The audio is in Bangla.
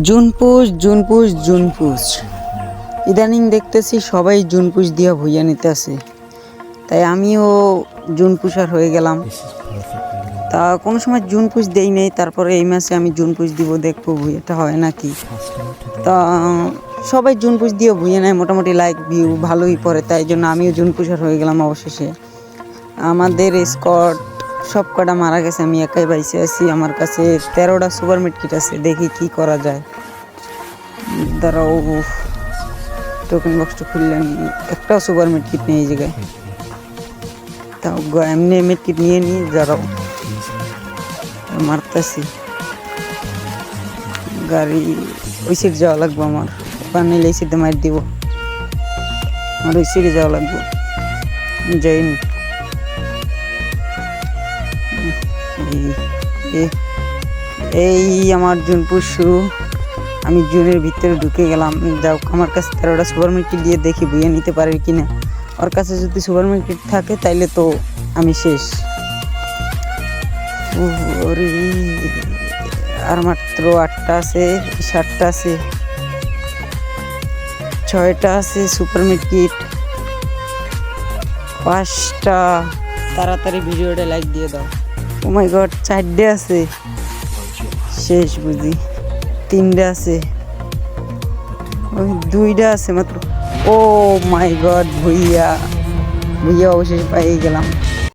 জুনপুশ ইদানিং দেখতেছি সবাই জুনপুশ দিয়া ভুইয়া নিতে আসে, তাই আমিও জুনপুষার হয়ে গেলাম। তা কোনো সময় জুনপুশ দেই নেই, তারপরে এই মাসে আমি জুনপুশ দিব, দেখবো ভুইয়াটা হয় নাকি। তা সবাই জুনপুশ দিয়ে ভুইয়া নেয়, মোটামুটি লাইক ভিউ ভালোই পড়ে, তাই জন্য আমিও জুনপুষার হয়ে গেলাম। অবশেষে আমাদের স্কট সব কটা মারা গেছে, আমি একাই বাইসে আছি। আমার কাছে 13টা সুপার মিট কিট আছে, দেখি কি করা যায়। দাঁড়াও, টোকেন বক্সটা খুললেন, একটাও সুপার মিট কিট নেই এই জায়গায়। তাও এমনি মিট কিট নিয়ে নিই, দাঁড়াও মারতেছি। গাড়ি ওই সাইড যাওয়া লাগবে আমার, ওখানে নিলে এই সাইডে মার দিব। আমার ওই সাইডে যাওয়া লাগবে, যাইনি। এই আমার জুনপুশ শুরু, আমি জুনের ভিতরে ঢুকে গেলাম। যাও, আমার কাছে 13টা সুপার মার্কেট দিয়ে দেখি বইয়ে নিতে পারে কিনা। ওর কাছে যদি সুপার মার্কেট থাকে তাইলে তো আমি শেষ। আর মাত্র 8টা আছে, 7টা আছে, 6টা আছে সুপার মার্কেট, 5টা। তাড়াতাড়ি ভিডিওটা লাইক দিয়ে দাও। ও মাই গড, 4টে আছে, শেষ বুঝি। 3টে আছে, ওই 2টা আছে মাত্র। ও মাই গড, ভুইয়া অবশেষে পেয়ে গেলাম।